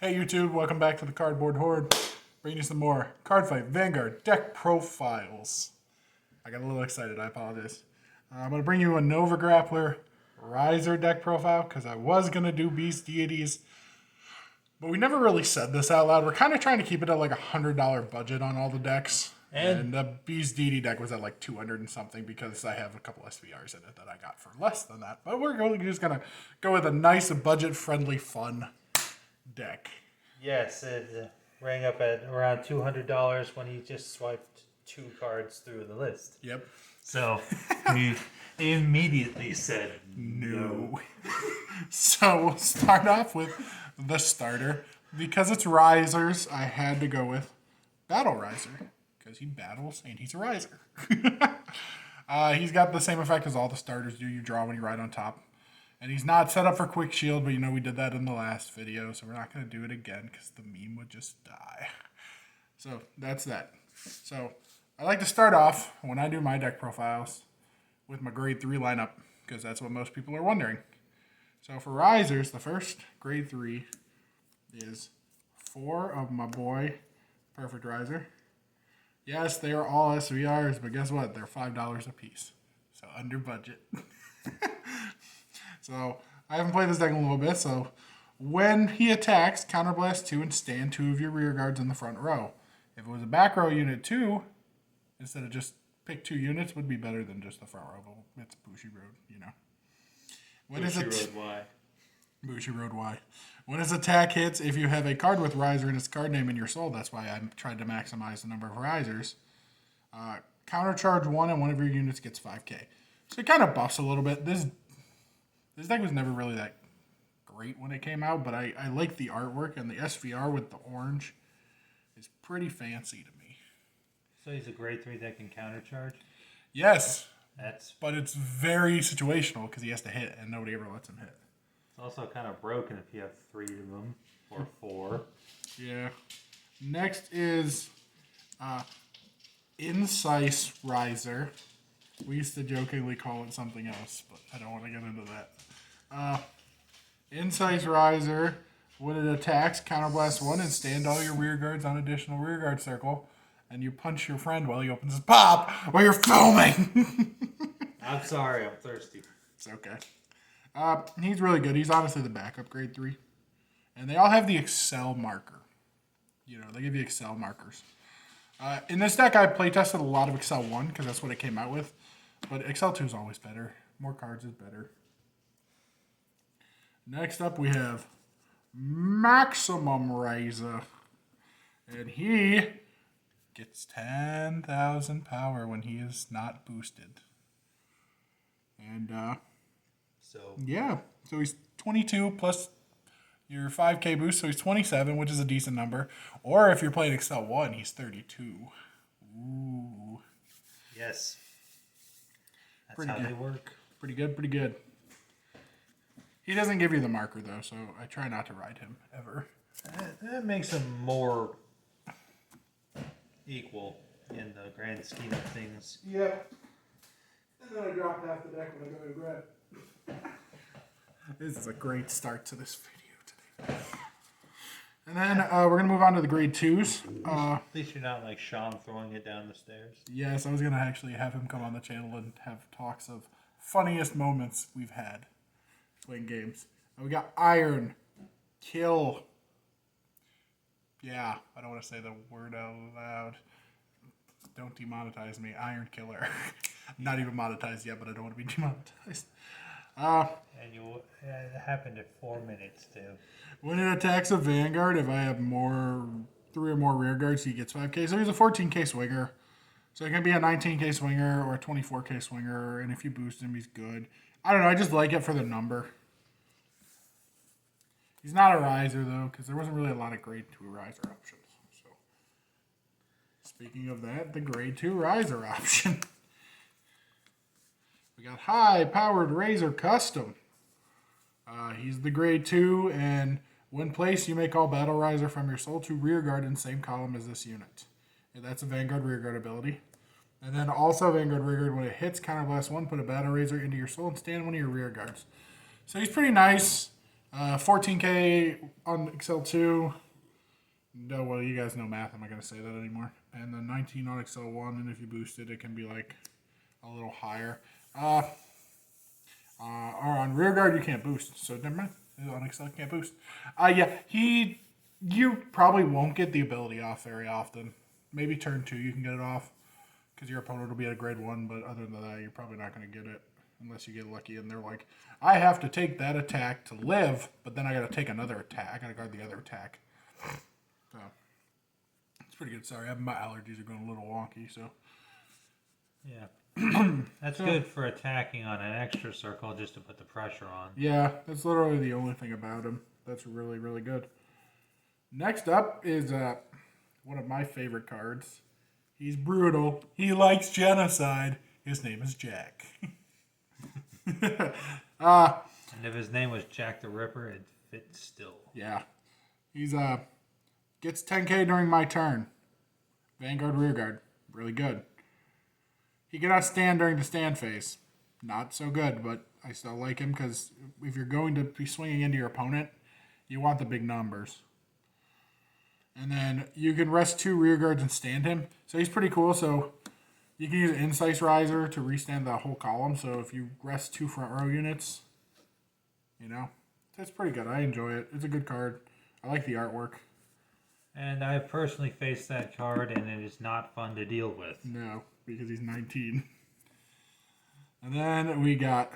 Hey YouTube, welcome back to the Cardboard Horde. Bringing you some more Cardfight Vanguard deck profiles. I got a little excited, I apologize. I'm going to bring you a Nova Grappler Raizer deck profile because I was going to do Beast Deities, but we never really said this out loud. We're kind of trying to keep it at like $100 budget on all the decks. And the Beast Deity deck was at like 200 and something because I have a couple SVRs in it that I got for less than that. But we're just going to go with a nice, budget-friendly, fun deck. Yes, it rang up at around $200 when he just swiped 2 cards through the list. Yep. So he immediately said no. So we'll start off with the starter. Because it's Raizers, I had to go with Battle Raizer. Because he battles and he's a Raizer. He's got the same effect as all the starters do. You draw when you ride on top. And he's not set up for quick shield, but you know we did that in the last video, so we're not going to do it again because the meme would just die. So that's that. So I like to start off when I do my deck profiles with my grade 3 lineup because that's what most people are wondering. So for Raizers, the first grade 3 is 4 of my boy Perfect Raizer. Yes, they are all SVRs, but guess what? They're $5 a piece. So under budget. So I haven't played this deck in a little bit, so when he attacks, counterblast 2 and stand 2 of your rear guards in the front row. If it was a back row unit 2, instead of just pick 2 units, would be better than just the front row. But it's Bushiroad, you know. Bushiroad Y. Bushiroad Y. When his attack hits, if you have a card with Raizer in its card name in your soul, that's why I tried to maximize the number of Raizers. Countercharge 1 and one of your units gets 5k. So it kind of buffs a little bit. This deck was never really that great when it came out, but I like the artwork, and the SVR with the orange is pretty fancy to me. So he's a grade 3 deck in countercharge? Yes. But it's very situational because he has to hit, and nobody ever lets him hit. It's also kind of broken if you have 3 of them, or 4. Yeah. Next is Incise Raizer. We used to jokingly call it something else, but I don't want to get into that. Incise Raizer, when it attacks, counterblast 1 and stand all your rear guards on additional rear guard circle, and you punch your friend while he opens his pop while you're filming. I'm sorry, I'm thirsty. It's okay. He's really good. He's honestly the backup grade 3. And they all have the Excel marker. You know, they give you Excel markers. In this deck, I playtested a lot of Excel 1 because that's what it came out with. But Excel 2 is always better. More cards is better. Next up, we have Maximum Raizer. And he gets 10,000 power when he is not boosted. And, yeah. So he's 22 plus your 5k boost, so he's 27, which is a decent number. Or if you're playing Excel 1, he's 32. Ooh. Yes. That's pretty how good. They work. Pretty good. He doesn't give you the marker, though, so I try not to ride him, ever. That makes him more equal in the grand scheme of things. Yep. And then I drop half the deck when I go to grab. This is a great start to this video today. And then we're going to move on to the grade 2s. At least you're not like Sean throwing it down the stairs. Yes, I was going to actually have him come on the channel and have talks of funniest moments we've had playing games. And we got Iron Kill. Yeah, I don't want to say the word out loud. Don't demonetize me. Iron Killer. Not even monetized yet, but I don't want to be demonetized. And it happened in 4 minutes, too. When it attacks a Vanguard, if I have 3 or more rear guards, he gets 5k. So he's a 14k swinger. So it can be a 19k swinger or a 24k swinger. And if you boost him, he's good. I don't know. I just like it for the number. He's not a Raizer, though, because there wasn't really a lot of grade 2 Raizer options. So speaking of that, the grade 2 Raizer option. We got high-powered Raizer Custom. He's the grade 2, and when placed, you may call Battle Raizer from your soul to rear guard in the same column as this unit. And that's a Vanguard rear guard ability. And then also Vanguard rear guard, when it hits counterblast 1, put a Battle Raizer into your soul and stand one of your rear guards. So he's pretty nice. 14K on XL2. No, well, you guys know math. I'm not going to say that anymore. And then 19 on XL1, and if you boost it, it can be like a little higher. Or on rear guard, you can't boost. So never mind. On XL, you can't boost. Yeah, you probably won't get the ability off very often. Maybe turn 2 you can get it off because your opponent will be at a grade 1, but other than that, you're probably not going to get it unless you get lucky. And they're like, I have to take that attack to live, but then I got to take another attack. I got to guard the other attack. So it's pretty good. Sorry, my allergies are going a little wonky. So Yeah, that's good for attacking on an extra circle just to put the pressure on. yeah, that's literally the only thing about him. That's really, really good. Next up is one of my favorite cards. He's brutal. He likes genocide. His name is Jack. And if his name was Jack the Ripper, it'd fit still. Yeah. He's gets 10k during my turn. Vanguard rear guard. Really good. He cannot stand during the stand phase. Not so good, but I still like him because if you're going to be swinging into your opponent, you want the big numbers. And then you can rest 2 rear guards and stand him. So he's pretty cool. So you can use Incise Riser to restand the whole column. So if you rest 2 front row units, it's pretty good. I enjoy it. It's a good card. I like the artwork. And I personally faced that card, and it is not fun to deal with. No, because he's 19. And then we got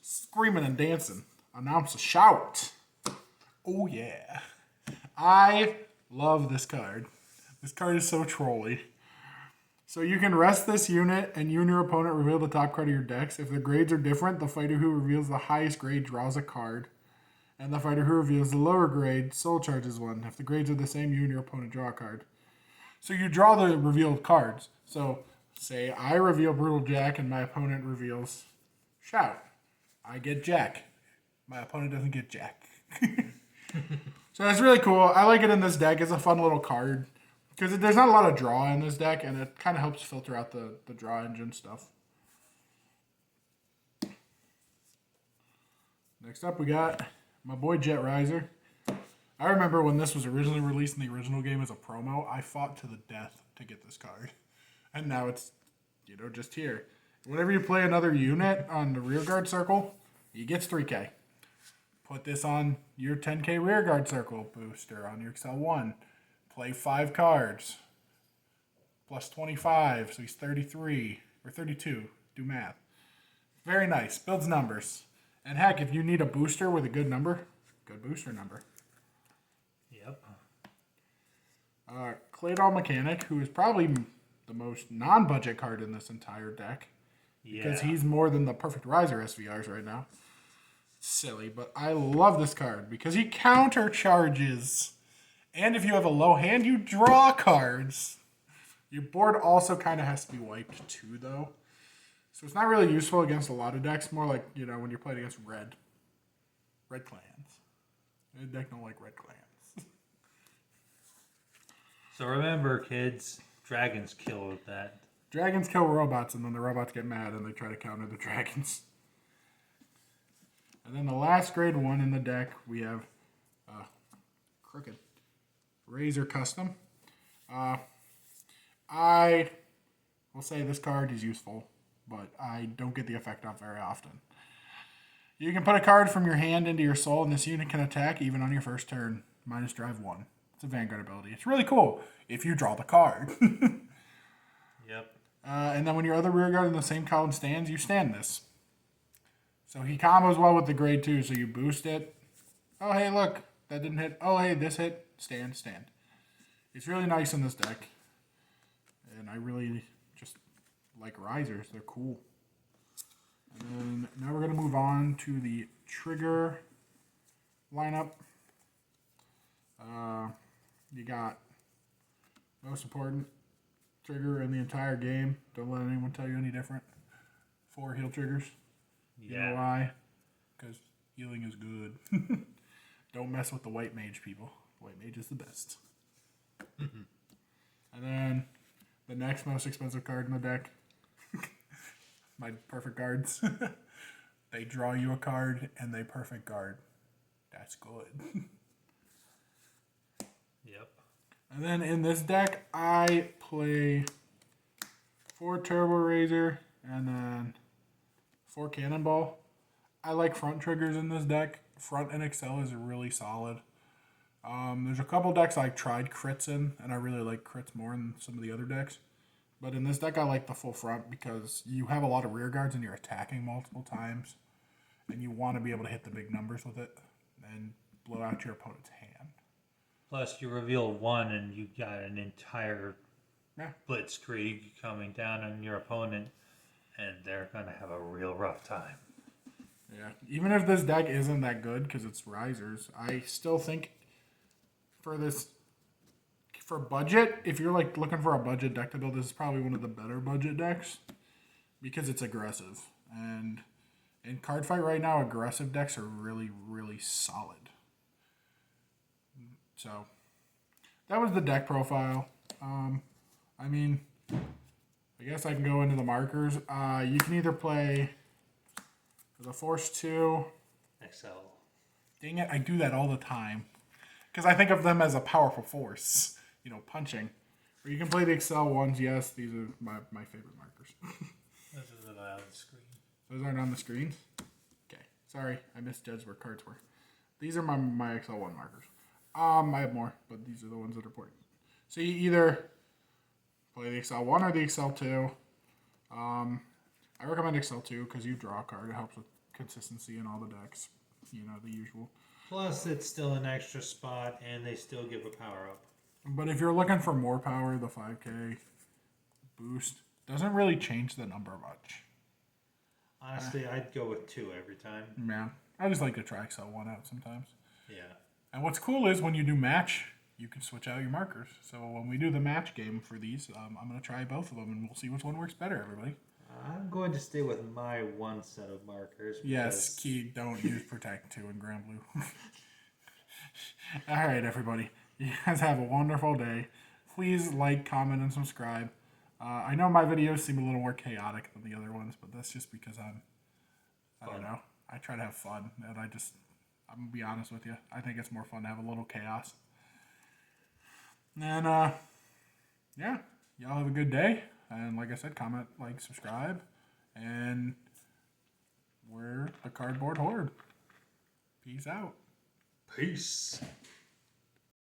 Screaming and Dancing. Announce a shout. Oh, yeah. I love this card. This card is so trolly. So you can rest this unit, and you and your opponent reveal the top card of your decks. If the grades are different, the fighter who reveals the highest grade draws a card. And the fighter who reveals the lower grade soul charges 1. If the grades are the same, you and your opponent draw a card. So you draw the revealed cards. So say I reveal Brutal Jack and my opponent reveals Shout. I get Jack. My opponent doesn't get Jack. So it's really cool. I like it in this deck. It's a fun little card. Because there's not a lot of draw in this deck, and it kind of helps filter out the draw engine stuff. Next up, we got my boy Jet Riser. I remember when this was originally released in the original game as a promo, I fought to the death to get this card. And now it's, just here. Whenever you play another unit on the rear guard circle, he gets 3k. Put this on your 10k rear guard circle booster on your XL1. Play 5 cards. Plus 25, so he's 33 or 32. Do math. Very nice. Builds numbers. And heck, if you need a booster with a good number, good booster number. Yep. Claydol Mechanic, who is probably the most non-budget card in this entire deck. Because he's more than the Perfect Riser SVRs right now. Silly, but I love this card because he countercharges. And if you have a low hand, you draw cards. Your board also kind of has to be wiped too, though. So it's not really useful against a lot of decks. More like, when you're playing against red clans. The deck don't like red clans. So remember, kids, dragons kill that. Dragons kill robots, and then the robots get mad, and they try to counter the dragons. And then the last grade 1 in the deck, we have Crooked Razor Custom. I will say this card is useful, but I don't get the effect off very often. You can put a card from your hand into your soul, and this unit can attack even on your first turn, minus drive 1. It's a Vanguard ability. It's really cool if you draw the card. Yep. And then when your other rear guard in the same column stands, you stand this. So he combos well with the grade 2, so you boost it. Oh, hey, look, that didn't hit. Oh, hey, this hit. Stand. It's really nice in this deck. And I really just like risers. They're cool. And then now we're going to move on to the trigger lineup. You got most important trigger in the entire game. Don't let anyone tell you any different. 4 heal triggers. You know why? Because healing is good. Don't mess with the white mage, people. White mage is the best. And then the next most expensive card in the deck. My perfect guards. They draw you a card and they perfect guard. that's good. Yep. And then in this deck, I play 4 Turbo Razor and then 4 Cannonball. I like front triggers in this deck. Front and Excel is really solid. There's a couple decks I tried crits in, and I really like crits more than some of the other decks. But in this deck, I like the full front because you have a lot of rear guards and you're attacking multiple times. And you want to be able to hit the big numbers with it and blow out your opponent's hand. Plus, you reveal 1 and you got an entire Yeah. blitzkrieg coming down on your opponent, and they're going to have a real rough time. Yeah. Even if this deck isn't that good because it's Raizers, I still think for budget, if you're like looking for a budget deck to build, this is probably one of the better budget decks because it's aggressive. And in cardfight right now, aggressive decks are really, really solid. So that was the deck profile. I mean, I guess I can go into the markers. You can either play the Force 2. XL. Dang it, I do that all the time. Because I think of them as a powerful force, punching. Or you can play the Excel ones. Yes, these are my favorite markers. Those are not on the screen. Those aren't on the screens? Okay. Sorry, I misjudged where cards were. These are my Excel 1 markers. I have more, but these are the ones that are important. So you either play the Excel 1 or the Excel 2. I recommend Excel 2 because you draw a card. It helps with consistency in all the decks. The usual. Plus, it's still an extra spot, and they still give a power up. But if you're looking for more power, the 5K boost doesn't really change the number much. Honestly, I'd go with 2 every time. Yeah. I just like to try Excel 1 out sometimes. Yeah. And what's cool is when you do match, you can switch out your markers. So when we do the match game for these, I'm going to try both of them, and we'll see which one works better, everybody. I'm going to stay with my 1 set of markers. Yes, Key, don't use Protect 2 in Grand Blue. All right, everybody. You guys have a wonderful day. Please like, comment, and subscribe. I know my videos seem a little more chaotic than the other ones, but that's just because I don't know. I try to have fun, and I'm going to be honest with you. I think it's more fun to have a little chaos. And, yeah, y'all have a good day. And like I said, comment, like, subscribe. And we're the Cardboard Horde. Peace out. Peace.